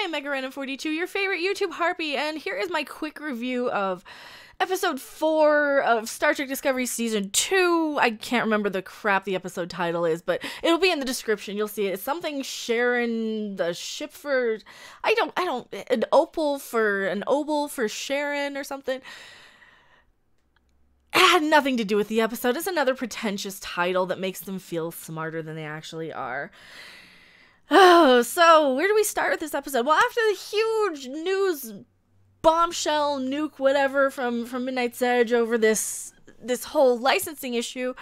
I am Mecha Rant 42, your favorite YouTube harpy, and here is my quick review of Episode 4 of Star Trek Discovery Season 2. I can't remember the crap the episode title is, but it'll be in the description. You'll see it. It's something Charon, the ship for... an Obol for Charon or something. It had nothing to do with the episode. It's another pretentious title that makes them feel smarter than they actually are. Oh, so where do we start with this episode? Well, after the huge news bombshell, nuke, whatever, from Midnight's Edge over this whole licensing issue,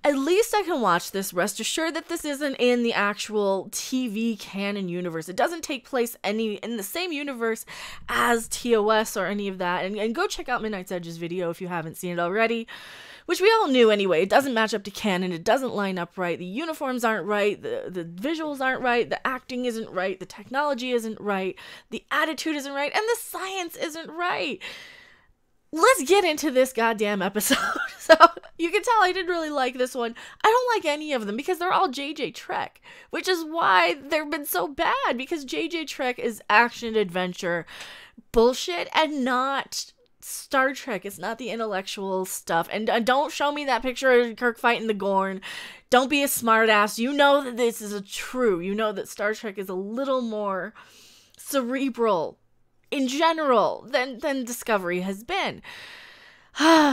at least I can watch this, rest assured that this isn't in the actual TV canon universe. It doesn't take place in the same universe as TOS or any of that. And go check out Midnight's Edge's video if you haven't seen it already, which we all knew anyway. It doesn't match up to canon. It doesn't line up right. The uniforms aren't right. The visuals aren't right. The acting isn't right. The technology isn't right. The attitude isn't right. And the science isn't right. Let's get into this goddamn episode. So, you can tell I didn't really like this one. I don't like any of them because they're all JJ Trek, which is why they've been so bad, because JJ Trek is action-adventure bullshit and not Star Trek. It's not the intellectual stuff. And don't show me that picture of Kirk fighting the Gorn. Don't be a smartass. You know that this is true. You know that Star Trek is a little more cerebral in general than Discovery has been.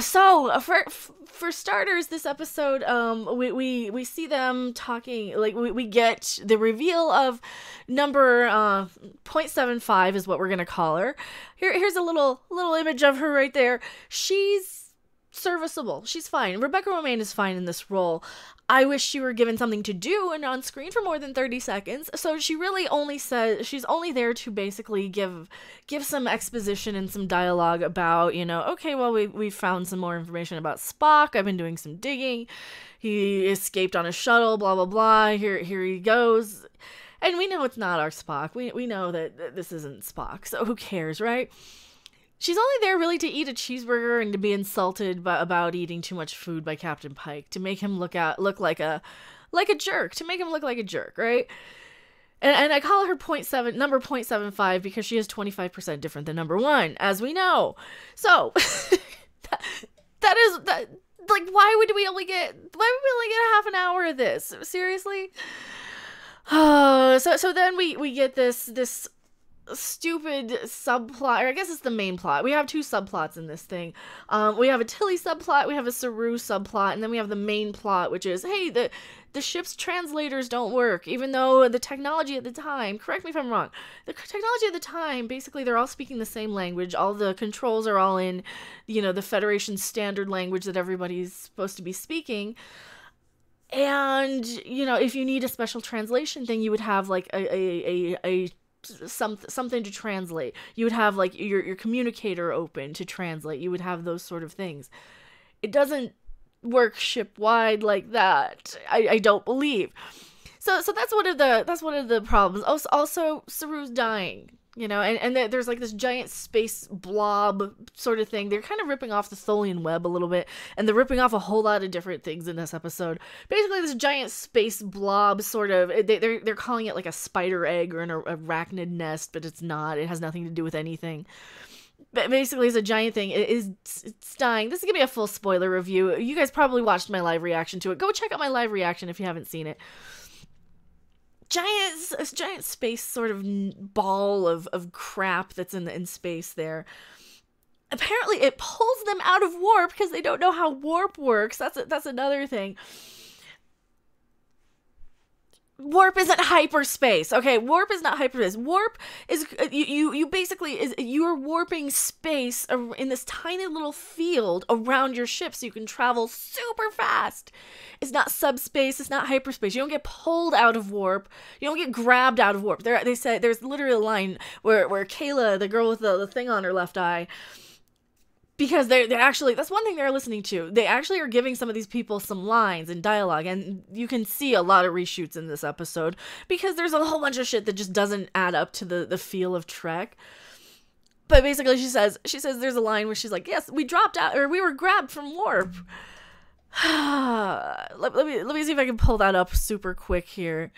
So for starters, this episode, we see them talking, like we get the reveal of number 0.75 is what we're gonna call her. Here's a little image of her right there. She's serviceable. She's fine. Rebecca Romijn is fine in this role. I wish she were given something to do and on screen for more than 30 seconds. So she really only says, she's only there to basically give some exposition and some dialogue about, okay, well, we found some more information about Spock. I've been doing some digging. He escaped on a shuttle, blah, blah, blah. Here he goes. And we know it's not our Spock. We know that this isn't Spock. So who cares, right? She's only there really to eat a cheeseburger and to be insulted about eating too much food by Captain Pike, to make him look like a jerk, to make him look like a jerk, right? And I call her number 0.75 because she is 25% different than number 1, as we know. So why would we only get a half an hour of this? Seriously? Oh, so then we get this stupid subplot, or I guess it's the main plot. We have two subplots in this thing. We have a Tilly subplot, we have a Saru subplot, and then we have the main plot, which is, hey, the ship's translators don't work, even though the technology at the time, correct me if I'm wrong, the technology at the time, basically they're all speaking the same language. All the controls are all in, the Federation standard language that everybody's supposed to be speaking. And, if you need a special translation thing, you would have like something to translate. You would have like your communicator open to translate. You would have those sort of things. It doesn't work ship-wide like that. I don't believe. So that's one of the problems. Also Saru's dying. And there's like this giant space blob sort of thing. They're kind of ripping off the Tholian web a little bit, and they're ripping off a whole lot of different things in this episode. Basically, this giant space blob sort of, they're calling it like a spider egg or an arachnid nest, but it's not. It has nothing to do with anything. But basically, it's a giant thing. It's dying. This is gonna be a full spoiler review. You guys probably watched my live reaction to it. Go check out my live reaction if you haven't seen it. Giant space sort of ball of crap that's in space there. Apparently it pulls them out of warp because they don't know how warp works. That's another thing. Warp isn't hyperspace. Okay, warp is not hyperspace. Warp is you basically you're warping space in this tiny little field around your ship so you can travel super fast. It's not subspace, it's not hyperspace. You don't get pulled out of warp. You don't get grabbed out of warp. They say there's literally a line where Kayla, the girl with the thing on her left eye, because they're actually, that's one thing they're listening to. They actually are giving some of these people some lines and dialogue, and you can see a lot of reshoots in this episode because there's a whole bunch of shit that just doesn't add up to the feel of Trek. But basically she says there's a line where she's like, yes, we dropped out, or we were grabbed from warp. let me see if I can pull that up super quick here.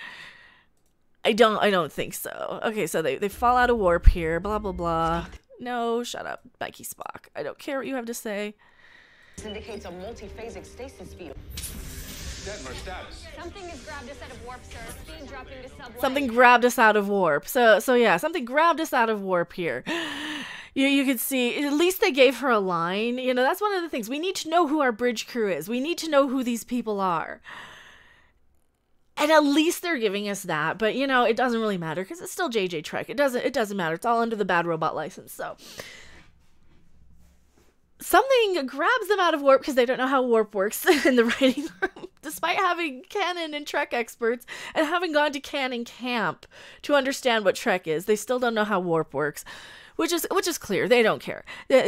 I don't think so. Okay, so they fall out of warp here, blah, blah, blah. No, shut up, Becky Spock. I don't care what you have to say. This indicates a multi-phasic stasis field. Detmer status. Something has grabbed us out of warp, sir. Speed dropping to sub-1. Something grabbed us out of warp. So yeah, something grabbed us out of warp here. You could see, at least they gave her a line. You know, that's one of the things. We need to know who our bridge crew is. We need to know who these people are. And at least they're giving us that. But, you know, it doesn't really matter because it's still JJ Trek. It doesn't matter. It's all under the Bad Robot license. So something grabs them out of warp because they don't know how warp works in the writing room. Despite having canon and Trek experts and having gone to canon camp to understand what Trek is, they still don't know how warp works. Which is clear. They don't care.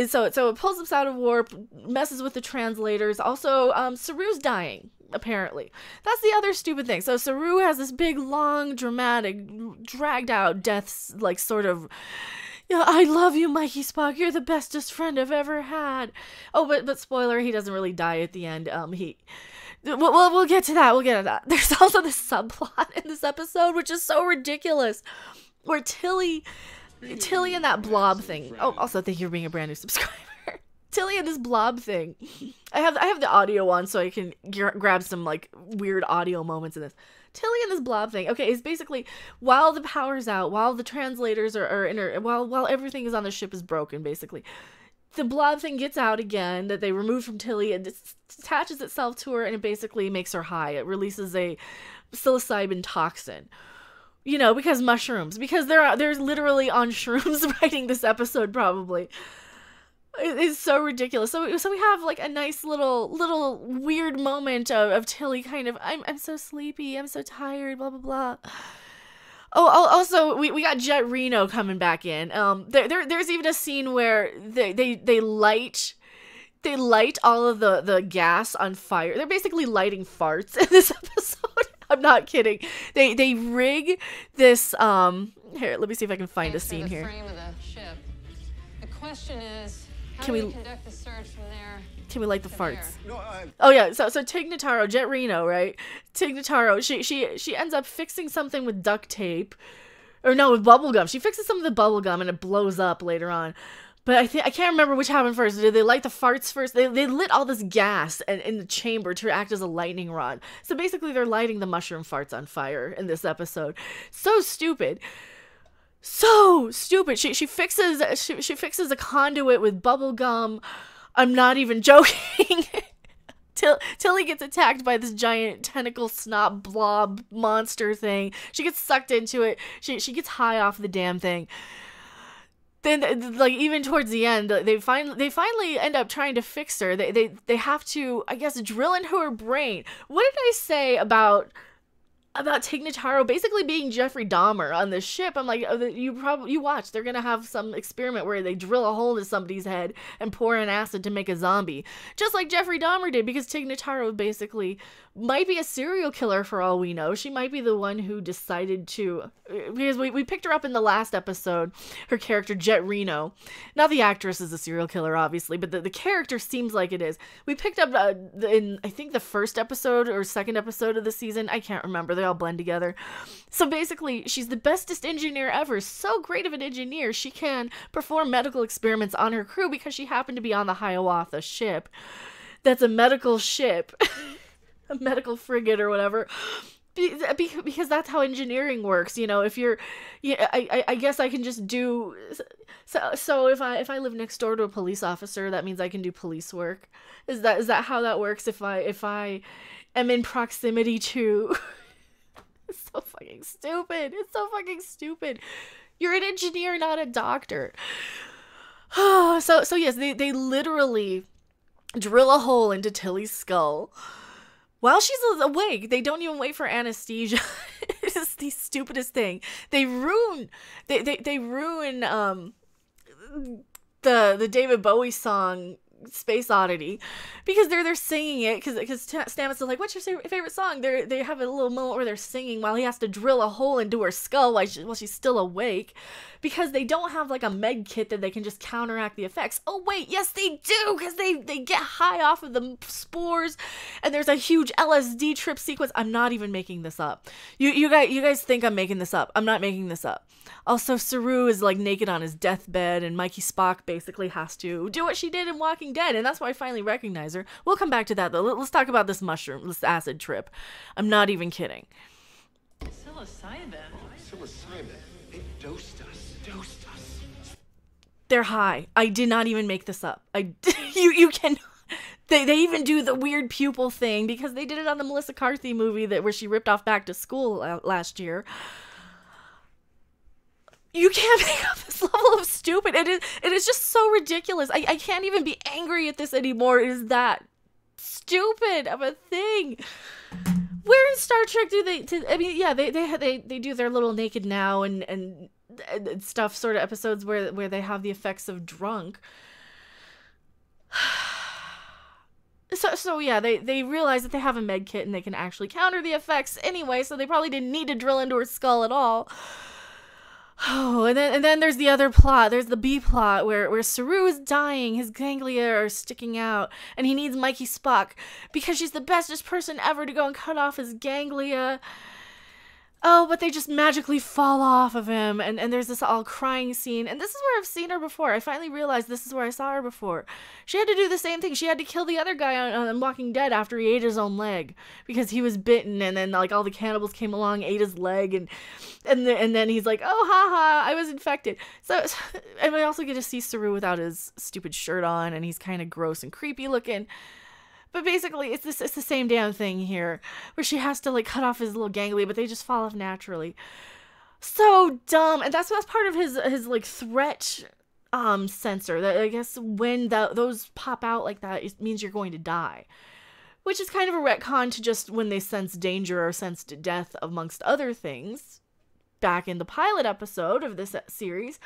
So it pulls us out of warp, messes with the translators. Also, Saru's dying, apparently. That's the other stupid thing. So Saru has this big, long, dramatic, dragged out death, like, sort of, yeah, I love you, Mikey Spock. You're the bestest friend I've ever had. Oh, but spoiler, he doesn't really die at the end. We'll get to that. We'll get to that. There's also this subplot in this episode, which is so ridiculous, where Tilly and that blob thing. Oh, also thank you for being a brand new subscriber. Tilly and this blob thing. I have the audio on so I can grab some like weird audio moments in this. Tilly and this blob thing. Okay, it's basically while the power's out, while the translators while everything is on the ship is broken, basically. The blob thing gets out again that they removed from Tilly and attaches itself to her and it basically makes her high. It releases a psilocybin toxin. You know, because mushrooms. Because they're literally on shrooms writing this episode, probably. It's so ridiculous. So we have like a nice little weird moment of Tilly kind of, I'm so sleepy, I'm so tired, blah, blah, blah. Oh, also, we got Jet Reno coming back in. There's even a scene where they light all of the gas on fire. They're basically lighting farts in this episode. I'm not kidding. They rig this here, let me see if I can find a scene here. Frame of the ship. The question is, how Can do we conduct the search from there? Can we light the to farts? there? No, Oh yeah, so Tig Notaro, Jet Reno, right? Tig Notaro, she ends up fixing something with duct tape. Or no, with bubble gum. She fixes something with bubble gum and it blows up later on. But I can't remember which happened first. Did they light the farts first? They lit all this gas in the chamber to act as a lightning rod. So basically they're lighting the mushroom farts on fire in this episode. So stupid. So stupid. She fixes a conduit with bubble gum. I'm not even joking. Tilly gets attacked by this giant tentacle snot blob monster thing. She gets sucked into it. She gets high off the damn thing. Then, like, even towards the end, they finally end up trying to fix her. They have to, I guess, drill into her brain. What did I say about Tig Notaro basically being Jeffrey Dahmer on this ship? I'm like, you watch. They're gonna have some experiment where they drill a hole into somebody's head and pour in acid to make a zombie, just like Jeffrey Dahmer did. Because Tig Notaro basically might be a serial killer for all we know. She might be the one who decided to, because we picked her up in the last episode, her character Jet Reno. Not the actress is a serial killer, obviously, but the character seems like it is. We picked up in, I think, the first episode or second episode of the season. I can't remember. They all blend together. So basically, she's the bestest engineer ever. So great of an engineer, she can perform medical experiments on her crew because she happened to be on the Hiawatha ship. That's a medical ship. A medical frigate or whatever, because that's how engineering works. You know, if you're, yeah, I guess I can just do. So if I live next door to a police officer, that means I can do police work. Is that how that works? If I am in proximity to. It's so fucking stupid. It's so fucking stupid. You're an engineer, not a doctor. So yes, they literally drill a hole into Tilly's skull. While she's awake, they don't even wait for anesthesia. It's the stupidest thing. They ruin the David Bowie song Space Oddity, because they're singing it, because Stamets is like, what's your favorite song? They have a little moment where they're singing while he has to drill a hole into her skull while she's still awake, because they don't have like a med kit that they can just counteract the effects. Oh wait, yes they do, because they get high off of the spores, and there's a huge LSD trip sequence. I'm not even making this up. You guys think I'm making this up. I'm not making this up. Also, Saru is like naked on his deathbed, and Mikey Spock basically has to do what she did in Walking Dead, and that's why I finally recognize her. We'll come back to that though. Let's talk about this acid trip. I'm not even kidding. Psilocybin. They dosed us. They're high. I did not even make this up. You can. They even do the weird pupil thing, because they did it on the Melissa Carthy movie where she ripped off Back to School last year. You can't make up this level of stupid. It is just so ridiculous. I can't even be angry at this anymore. It is that stupid of a thing. Where in Star Trek do they? They do their little Naked Now and stuff sort of episodes where they have the effects of drunk. So yeah, they realize that they have a med kit and they can actually counter the effects anyway, so they probably didn't need to drill into her skull at all. Oh, and then there's the other plot. There's the B plot where Saru is dying, his ganglia are sticking out, and he needs Mikey Spock because she's the bestest person ever to go and cut off his ganglia. Oh, but they just magically fall off of him, and there's this all crying scene, and this is where I've seen her before. I finally realized this is where I saw her before. She had to do the same thing. She had to kill the other guy on Walking Dead after he ate his own leg, because he was bitten, and then like all the cannibals came along, ate his leg, and then he's like, oh, haha, I was infected. So, and we also get to see Saru without his stupid shirt on, and he's kind of gross and creepy looking. But basically, it's the same damn thing here, where she has to like cut off his little ganglia, but they just fall off naturally. So dumb, and that's part of his like threat sensor. That I guess when those pop out like that, it means you're going to die, which is kind of a retcon to just when they sense danger or sense death, amongst other things. Back in the pilot episode of this series,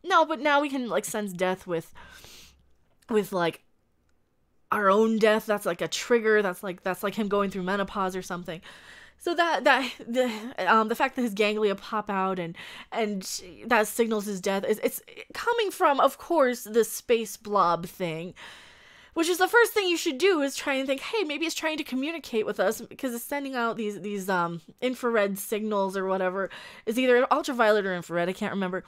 no, but now we can like sense death with like our own death. That's like a trigger. That's like him going through menopause or something. So the fact that his ganglia pop out and that signals his death it's coming from, of course, the space blob thing, which is the first thing you should do, is try and think, hey, maybe it's trying to communicate with us, because it's sending out these infrared signals or whatever. It's either ultraviolet or infrared, I can't remember.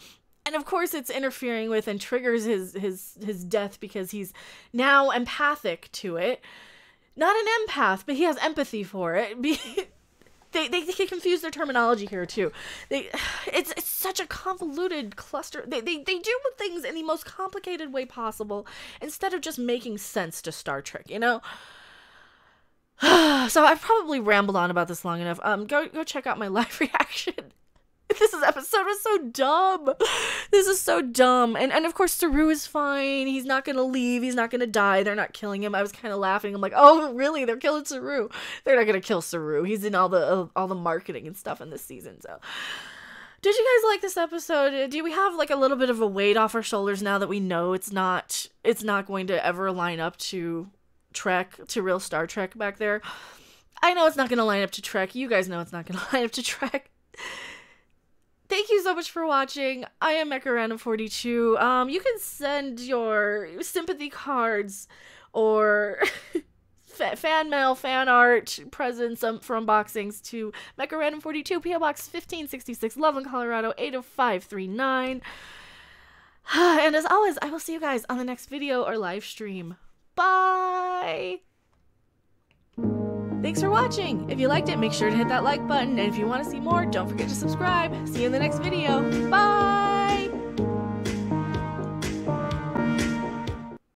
And of course it's interfering with and triggers his death, because he's now empathic to it. Not an empath, but he has empathy for it. They confuse their terminology here too. It's such a convoluted cluster. They do things in the most complicated way possible instead of just making sense to Star Trek, you know? So I've probably rambled on about this long enough. Go check out my live reaction. This episode was so dumb. This is so dumb. And of course Saru is fine. He's not gonna leave. He's not gonna die. They're not killing him. I was kind of laughing. I'm like, oh really? They're killing Saru. They're not gonna kill Saru. He's in all the marketing and stuff in this season. So, did you guys like this episode? Do we have like a little bit of a weight off our shoulders now that we know it's not going to ever line up to Trek, to real Star Trek back there? I know it's not gonna line up to Trek. You guys know it's not gonna line up to Trek. Thank you so much for watching. I am Mecha 42. You can send your sympathy cards or fan mail, fan art, presents for unboxings to Mecha 42, PO Box 1566, Loveland, Colorado 80539. And as always, I will see you guys on the next video or live stream. Bye! Thanks for watching. If you liked it, make sure to hit that like button. And if you want to see more, don't forget to subscribe. See you in the next video.